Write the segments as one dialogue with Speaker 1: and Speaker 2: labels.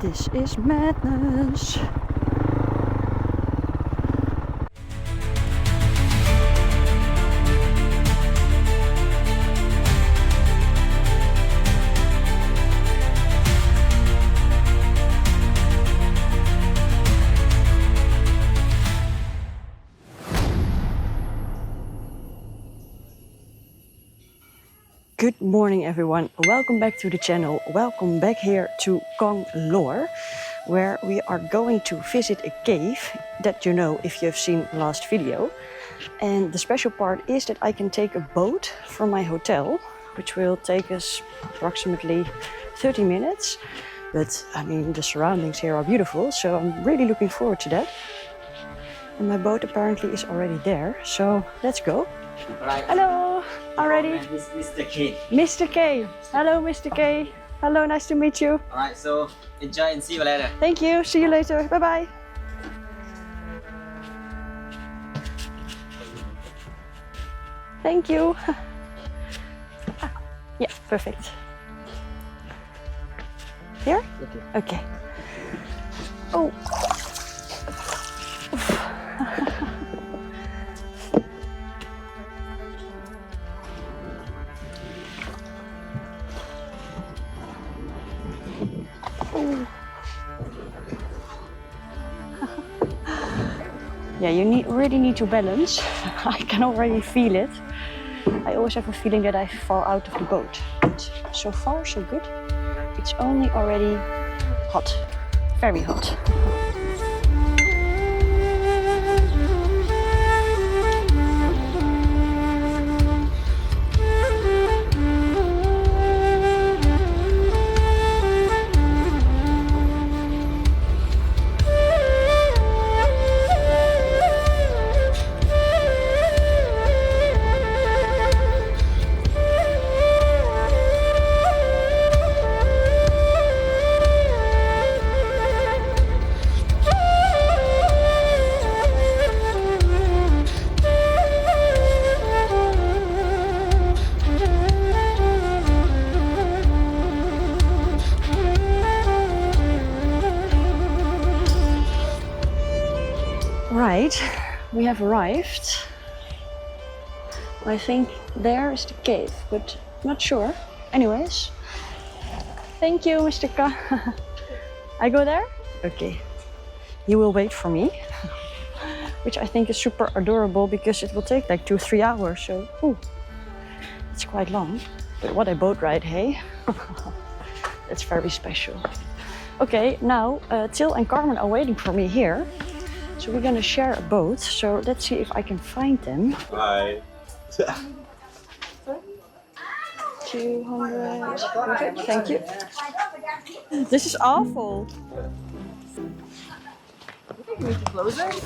Speaker 1: This is madness. Good morning everyone, welcome back to the channel, welcome back here to Konglor, where we are going to visit a cave that you know if you have seen last video. And the special part is that I can take a boat from my hotel, which will take us approximately 30 minutes. But I mean, the surroundings here are beautiful, so I'm really looking forward to that. And my boat apparently is already there, so let's go.
Speaker 2: Right.
Speaker 1: Hello, already?
Speaker 2: Mr. K.
Speaker 1: Mr. K. Hello, Mr. K. Hello, nice to meet you.
Speaker 2: Alright, so enjoy and see you later.
Speaker 1: Thank you, see you later. Bye bye. Thank you. Yeah, perfect. Here?
Speaker 2: Okay.
Speaker 1: Okay. Oh. Yeah, you really need to balance. I can already feel it. I always have a feeling that I fall out of the boat. But so far, so good. It's only already hot, very hot. Right, we have arrived. I think there is the cave, but not sure. Anyways, thank you, Mr. K. I go there? Okay. You will wait for me, which I think is super adorable because it will take like 2-3 hours. So, ooh, it's quite long. But what a boat ride, hey? That's very special. Okay, now Till and Carmen are waiting for me here. So we're gonna share a boat, so let's see if I can find them.
Speaker 3: Hi.
Speaker 1: 200, perfect, thank you. This is awful.
Speaker 2: You need to close it.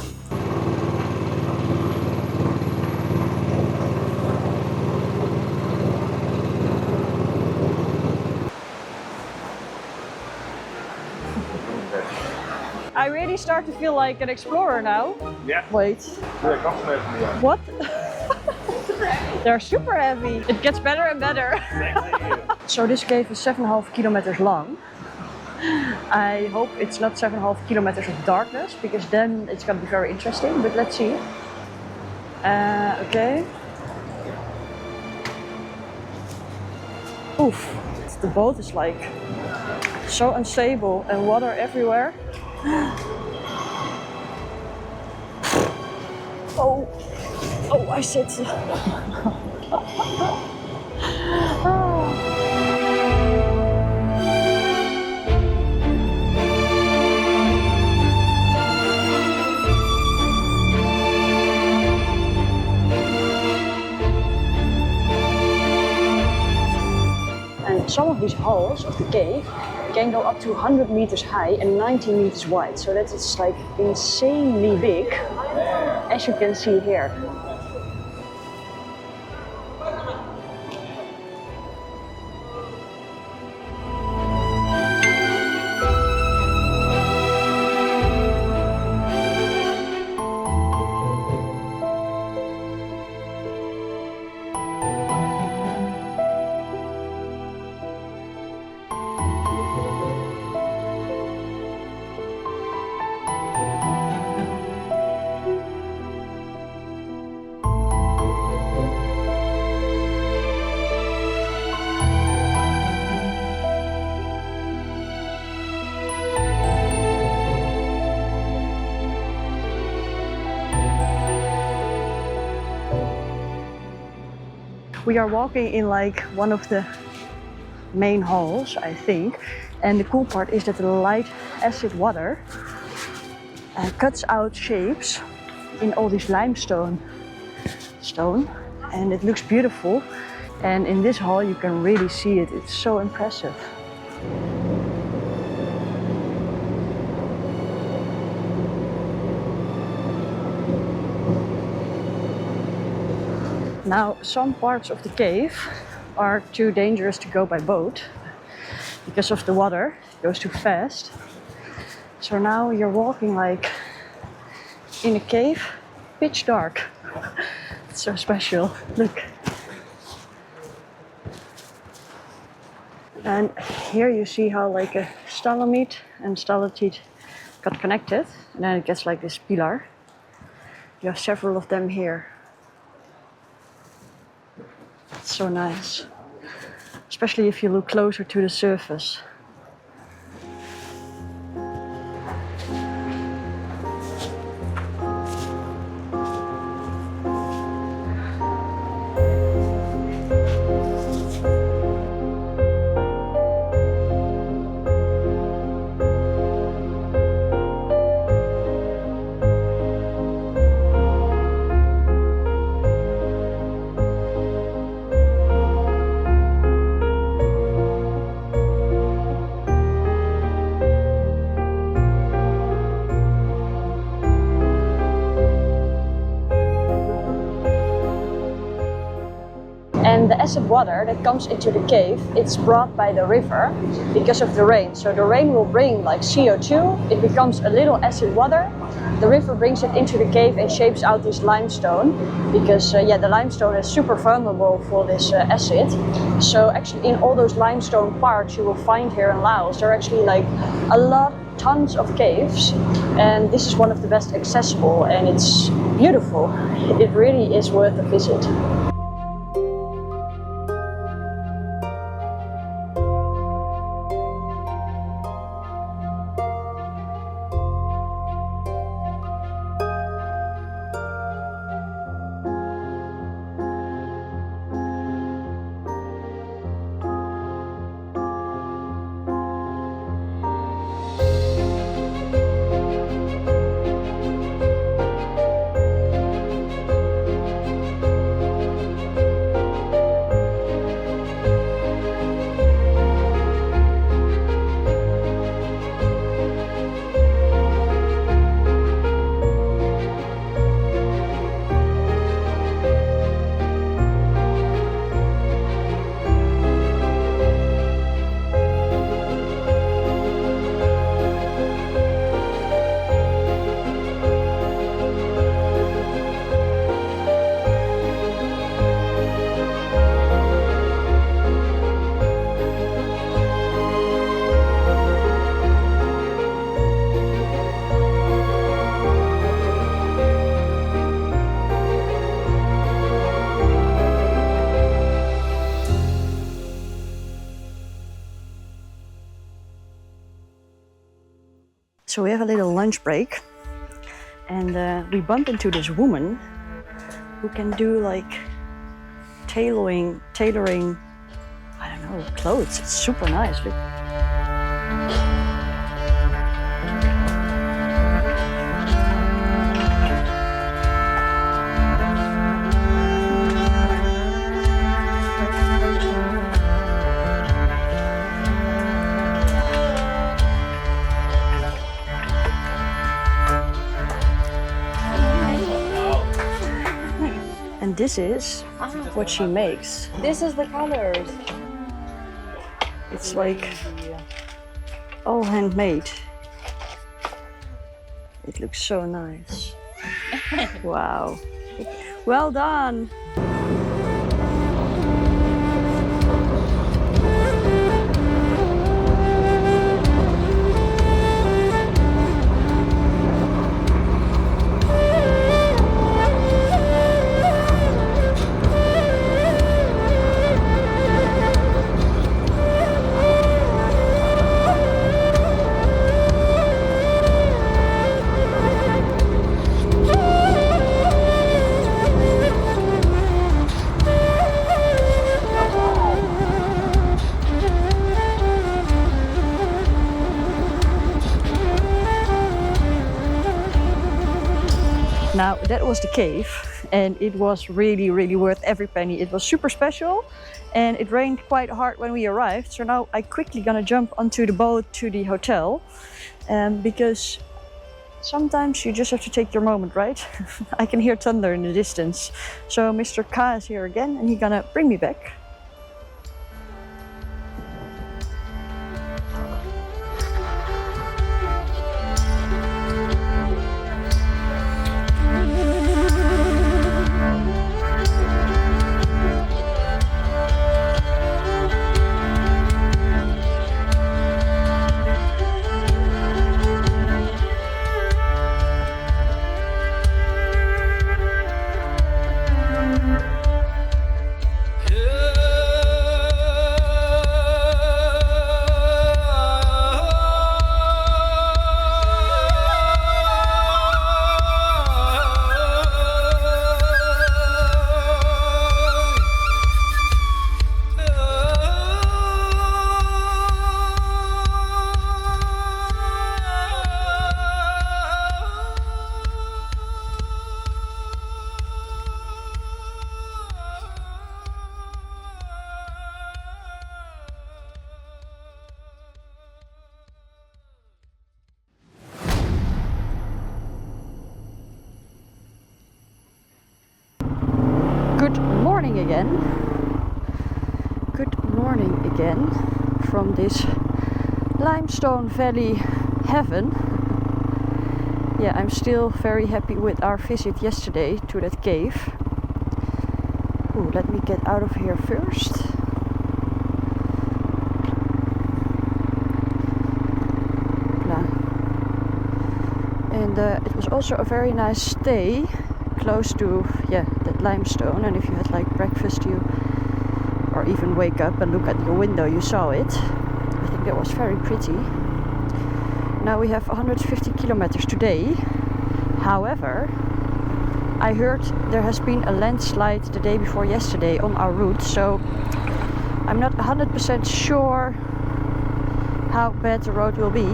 Speaker 1: I really start to feel like an explorer now.
Speaker 3: Yeah.
Speaker 1: Wait.
Speaker 3: Yeah, come met me.
Speaker 1: What? They're super heavy. It gets better and better. So this cave is 7.5 kilometers long. I hope it's not 7.5 kilometers of darkness, because then it's gonna be very interesting, but let's see. Okay. Oof, the boat is like so unstable and water everywhere. Oh, oh, I said. And some of these halls of the cave can go up to 100 meters high and 90 meters wide. So that is like insanely big, as you can see here. We are walking in like one of the main halls, I think. And the cool part is that the light acid water cuts out shapes in all this limestone and it looks beautiful. And in this hall you can really see it. It's so impressive. Now, some parts of the cave are too dangerous to go by boat because of the water. It goes too fast. So now you're walking like in a cave, pitch dark. It's so special. Look. And here you see how like a stalagmite and stalactite got connected, and then it gets like this pillar. You have several of them here. It's so nice, especially if you look closer to the surface. And the acid water that comes into the cave, it's brought by the river because of the rain. So the rain will bring like CO2, it becomes a little acid water. The river brings it into the cave and shapes out this limestone because the limestone is super vulnerable for this acid. So actually in all those limestone parks you will find here in Laos, there are actually like tons of caves, and this is one of the best accessible, and it's beautiful. It really is worth a visit. So we have a little lunch break, and we bump into this woman who can do like tailoring, I don't know, clothes. It's super nice. Look. And this is what she makes.
Speaker 3: This is the colors.
Speaker 1: It's like all handmade. It looks so nice. Wow. Well done. Now that was the cave, and it was really worth every penny. It was super special, and it rained quite hard when we arrived. So now I quickly gonna jump onto the boat to the hotel, because sometimes you just have to take your moment, right? I can hear thunder in the distance. So Mr. K is here again, and he's gonna bring me back. Good morning again from this limestone valley heaven. Yeah, I'm still very happy with our visit yesterday to that cave. Ooh, let me get out of here first. And it was also a very nice stay close to that limestone, and if you had like breakfast or even wake up and look at your window, you saw it. I think that was very pretty. Now we have 150 kilometers today. However, I heard there has been a landslide the day before yesterday on our route, so I'm not 100% sure how bad the road will be.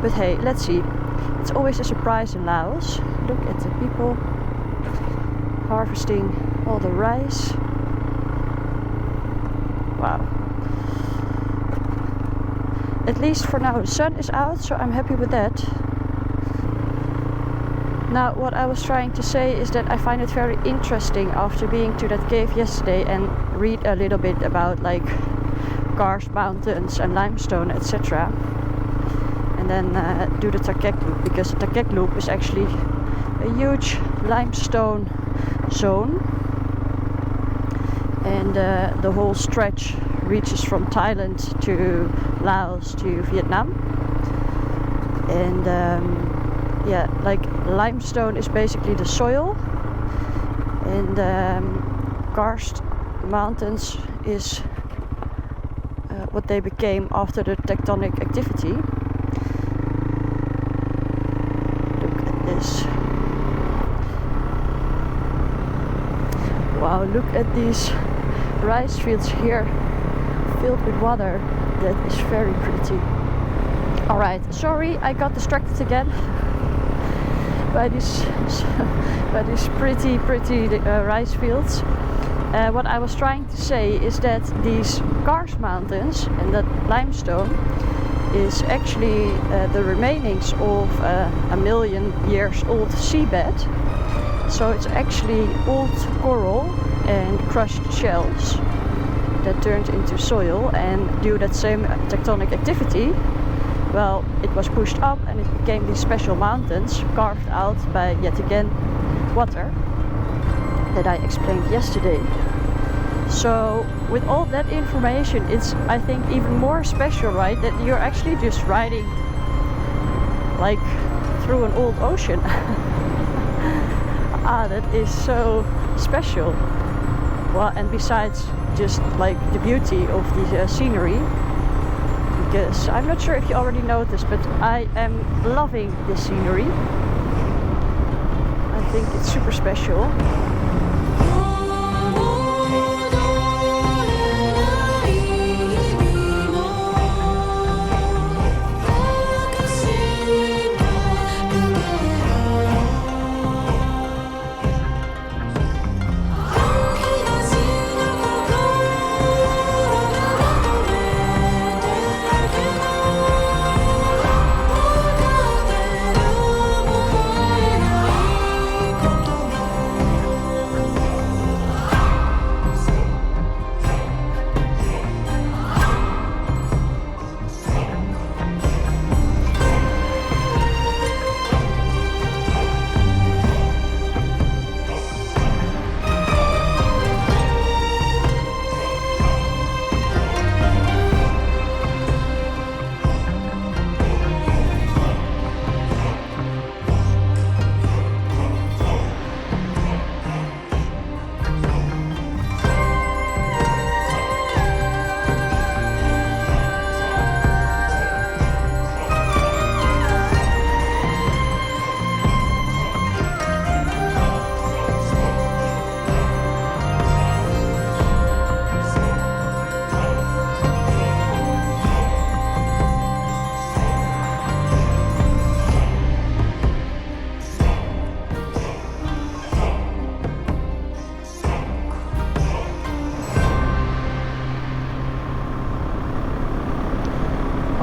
Speaker 1: But hey, let's see. It's always a surprise in Laos. Look at the people harvesting all the rice. Wow. At least for now the sun is out, so I'm happy with that. Now what I was trying to say is that I find it very interesting after being to that cave yesterday and read a little bit about like karst mountains and limestone, etc. And then do the Thakhek Loop, because the Thakhek Loop is actually a huge limestone zone, and the whole stretch reaches from Thailand to Laos to Vietnam. And like limestone is basically the soil, and karst mountains is what they became after the tectonic activity. Wow, look at these rice fields here filled with water. That is very pretty. Alright, sorry I got distracted again by these pretty rice fields. What I was trying to say is that these karst mountains and that limestone is actually the remainings of a million years old seabed. So it's actually old coral and crushed shells that turned into soil, and due to that same tectonic activity, well, it was pushed up and it became these special mountains carved out by yet again water that I explained yesterday. So with all that information, it's, I think, even more special, right, that you're actually just riding like through an old ocean. That is so special. Well, and besides just like the beauty of the scenery, because I'm not sure if you already noticed, but I am loving this scenery. I think it's super special.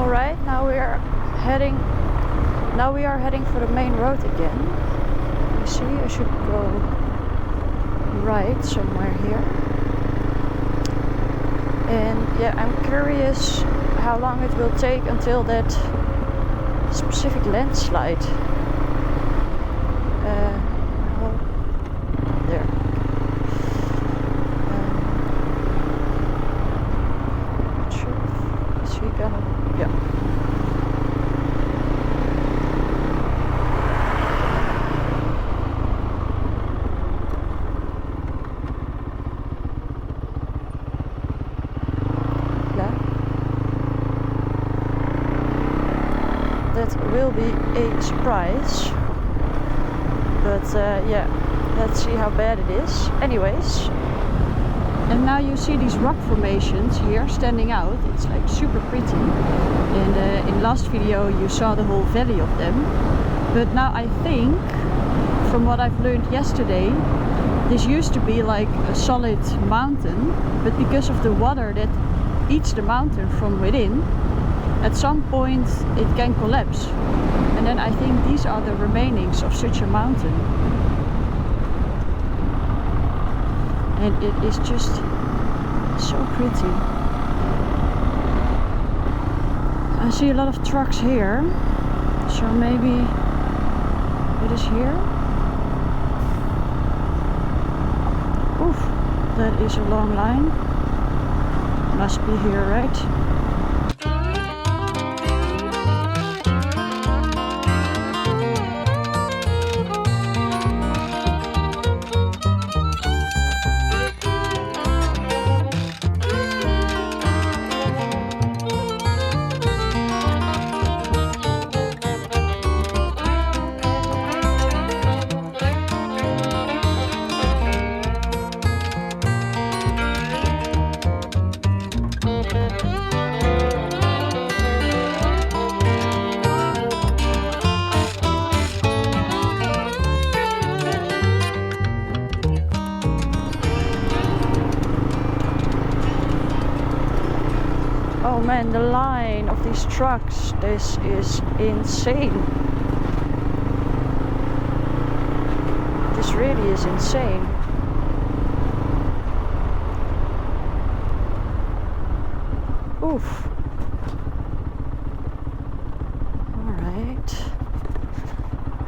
Speaker 1: Alright, now we are heading for the main road again. You see, I should go right somewhere here. And yeah, I'm curious how long it will take until that specific landslide. There. Is he gonna? Yeah. That will be a surprise, but yeah, let's see how bad it is. Anyways, and now you see these rock formations here standing out. It's like super pretty, and in last video you saw the whole valley of them, but now I think, from what I've learned yesterday, this used to be like a solid mountain, but because of the water that eats the mountain from within, at some point it can collapse, and then I think these are the remainings of such a mountain, and it is just so pretty. I see a lot of trucks here, so maybe it is here. Oof, that is a long line. Must be here, right? Oh man, the line of these trucks, this is insane. This really is insane. Oof. Alright.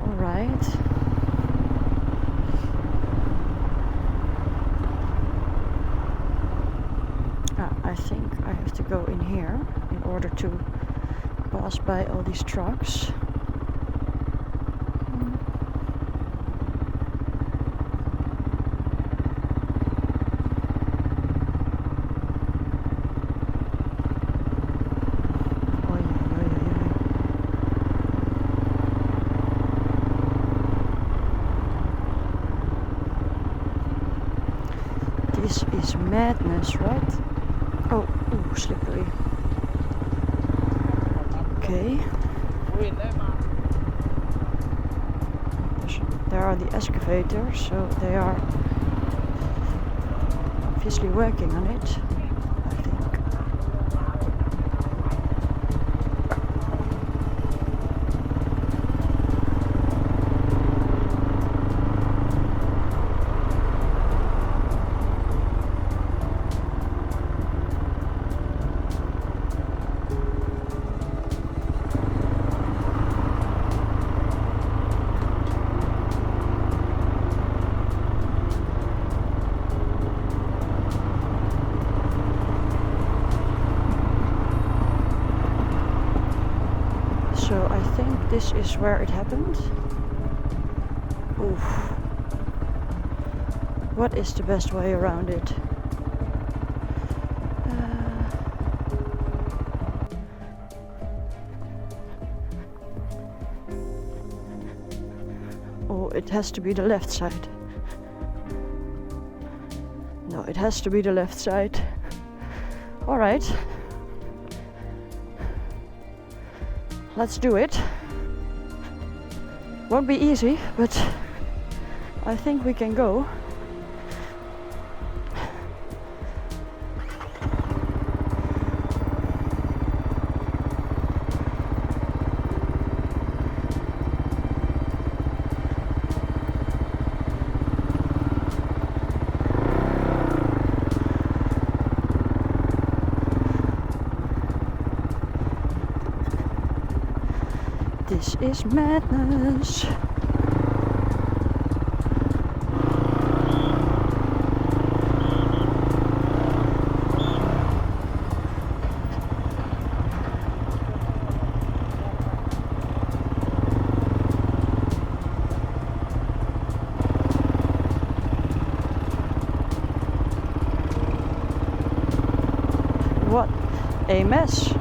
Speaker 1: Alright. I think I have to go in here in order to pass by all these trucks. This is madness, right? Oh, ooh, slippery. Okay. There are the excavators, so they are obviously working on it, I think. So I think this is where it happened. Oof. What is the best way around it? Oh, it has to be the left side. No, it has to be the left side. All right. Let's do it. Won't be easy, but I think we can go. This is madness. What a mess.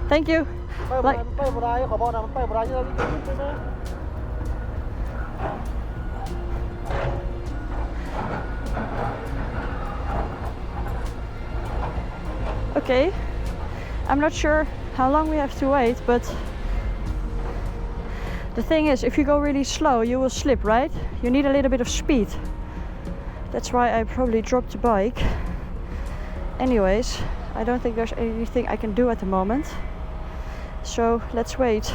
Speaker 1: Thank you. Like, okay, I'm not sure how long we have to wait, but the thing is, if you go really slow, you will slip, right? You need a little bit of speed. That's why I probably dropped the bike. Anyways, I don't think there's anything I can do at the moment. So let's wait.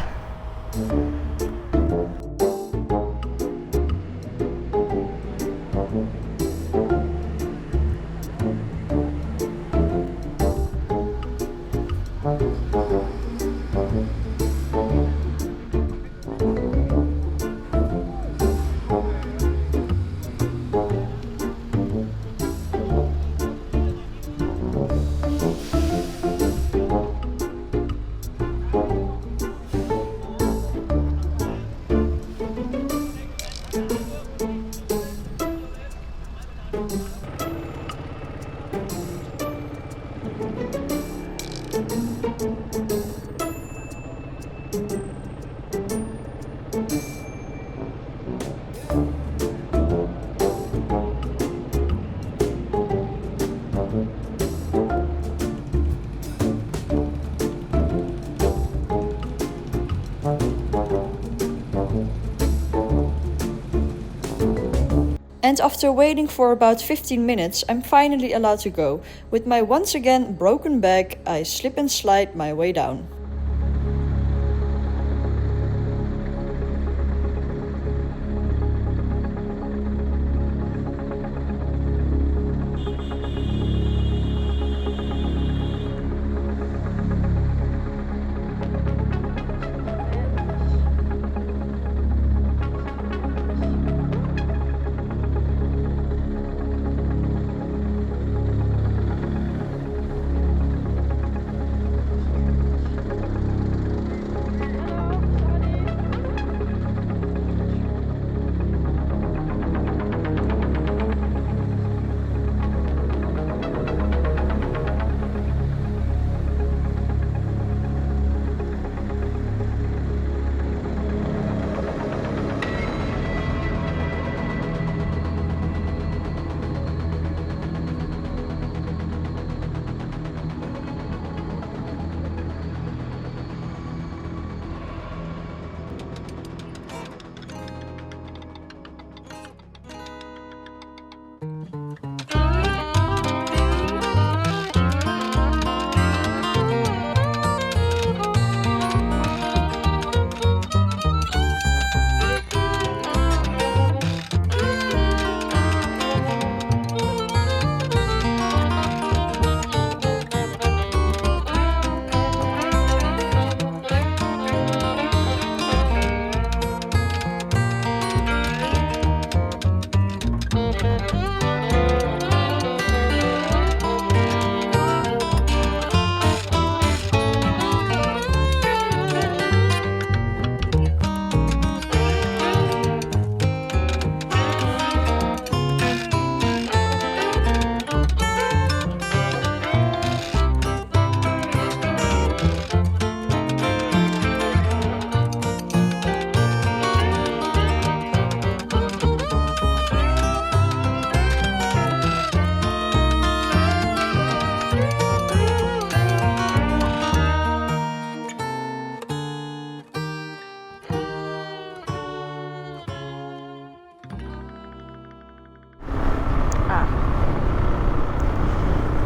Speaker 1: And after waiting for about 15 minutes, I'm finally allowed to go. With my once again broken back, I slip and slide my way down.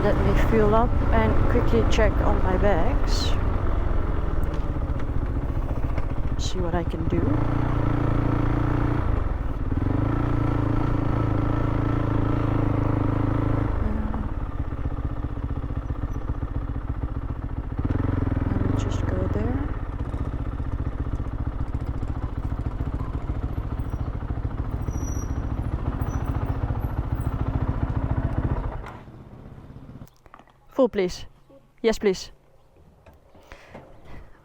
Speaker 1: Let me fill up and quickly check on my bags. See what I can do. I will just go there. Full, please. Yes, please.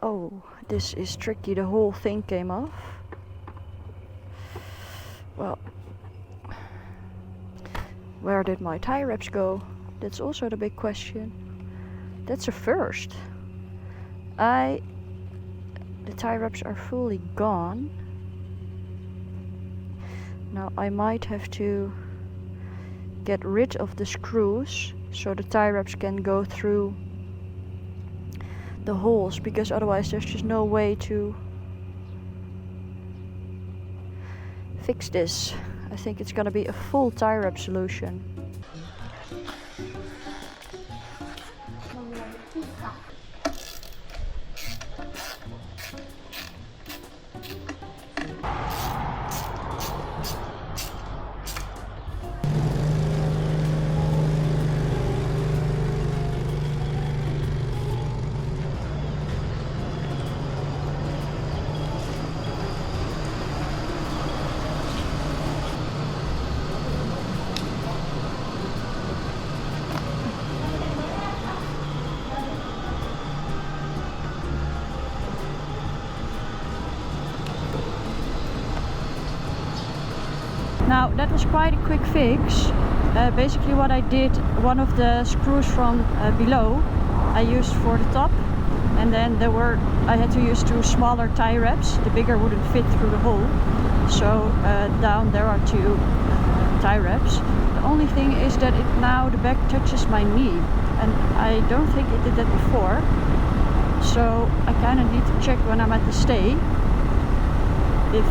Speaker 1: Oh, this is tricky. The whole thing came off. Well, where did my tie wraps go? That's also the big question. That's a first. The tie wraps are fully gone. Now I might have to get rid of the screws so the tie wraps can go through the holes, because otherwise there's just no way to fix this. I think it's gonna be a full tie wrap solution. Now that was quite a quick fix. Basically what I did, one of the screws from below I used for the top, and then I had to use two smaller tie wraps. The bigger wouldn't fit through the hole, so down there are two tie wraps. The only thing is that now the bag touches my knee, and I don't think it did that before, so I kind of need to check when I'm at the stay if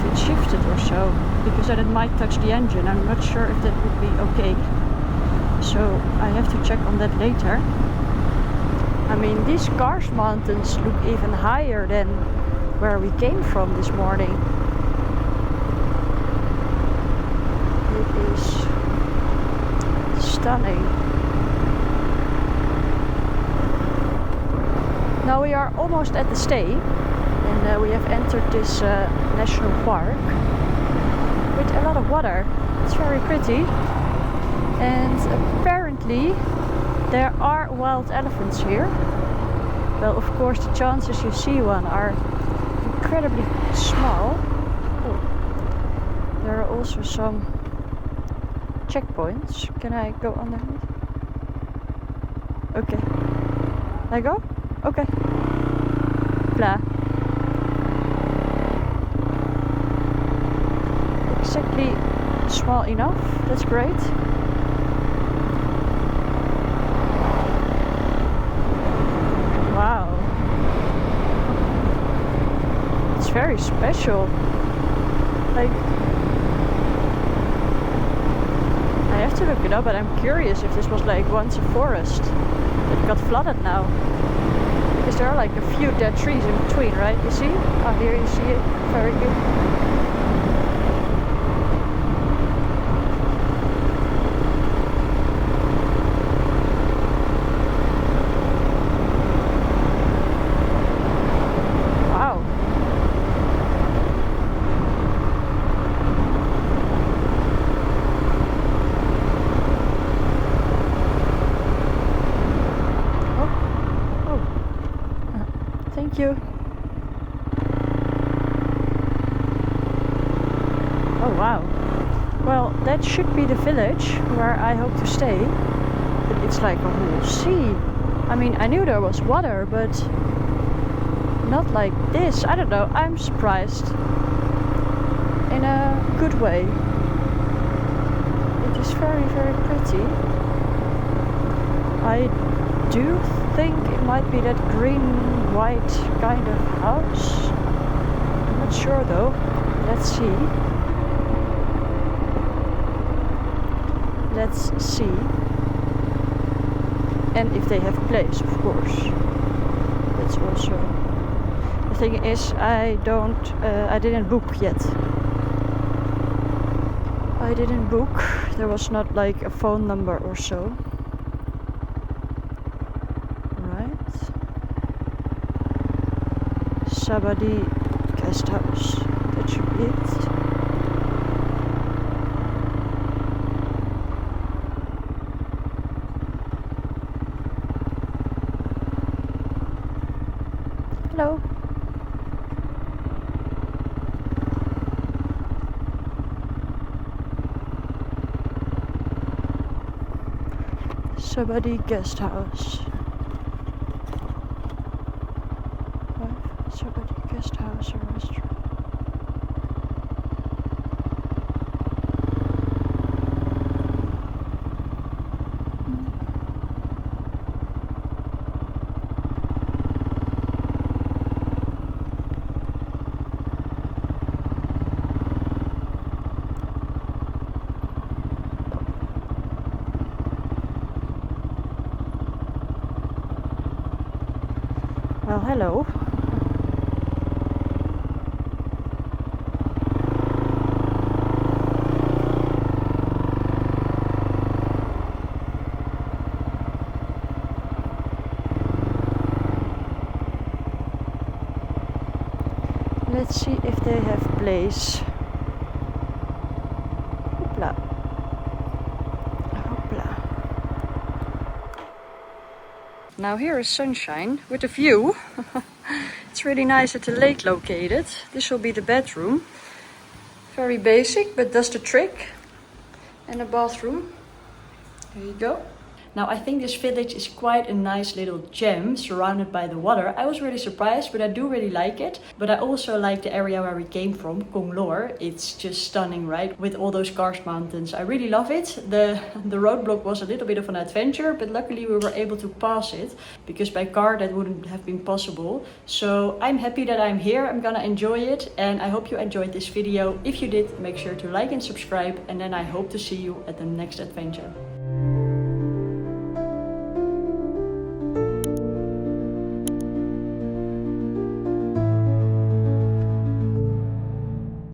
Speaker 1: it shifted or so, because then it might touch the engine. I'm not sure if that would be okay, so I have to check on that later. I mean, these Kars mountains look even higher than where we came from this morning. It is stunning. Now we are almost at the stay, and we have entered this national park with a lot of water. It's very pretty, and apparently there are wild elephants here. Well, of course the chances you see one are incredibly small. Oh. There are also some checkpoints. Can I go underneath? Okay. I go? Okay. Blah. Exactly small enough. That's great. Wow. It's very special. Like, I have to look it up, but I'm curious if this was like once a forest that got flooded now. Because there are like a few dead trees in between, right? You see? Oh, here you see it. Very good. Thank you. Oh wow. Well, that should be the village where I hope to stay. But it's like a whole sea. I mean, I knew there was water, but not like this. I don't know. I'm surprised. In a good way. It is very, very pretty. I do think it might be that green white kind of house. I'm not sure though. Let's see. And if they have a place, of course. That's also. The thing is, I didn't book yet. I didn't book. There was not like a phone number or so. Right. Sabadi guesthouse. That should be it. Hello. Sabadi guesthouse. Sabadi guesthouse or restaurant. Well, hello. Let's see if they have place. Hoopla. Hoopla. Now here is sunshine with a view. It's really nice at the lake located. This will be the bedroom. Very basic, but does the trick. And a bathroom. There you go. Now I think this village is quite a nice little gem surrounded by the water. I was really surprised, but I do really like it. But I also like the area where we came from, Konglor. It's just stunning, right? With all those karst mountains. I really love it. The roadblock was a little bit of an adventure, but luckily we were able to pass it because by car that wouldn't have been possible. So I'm happy that I'm here. I'm gonna enjoy it and I hope you enjoyed this video. If you did, make sure to like and subscribe and then I hope to see you at the next adventure.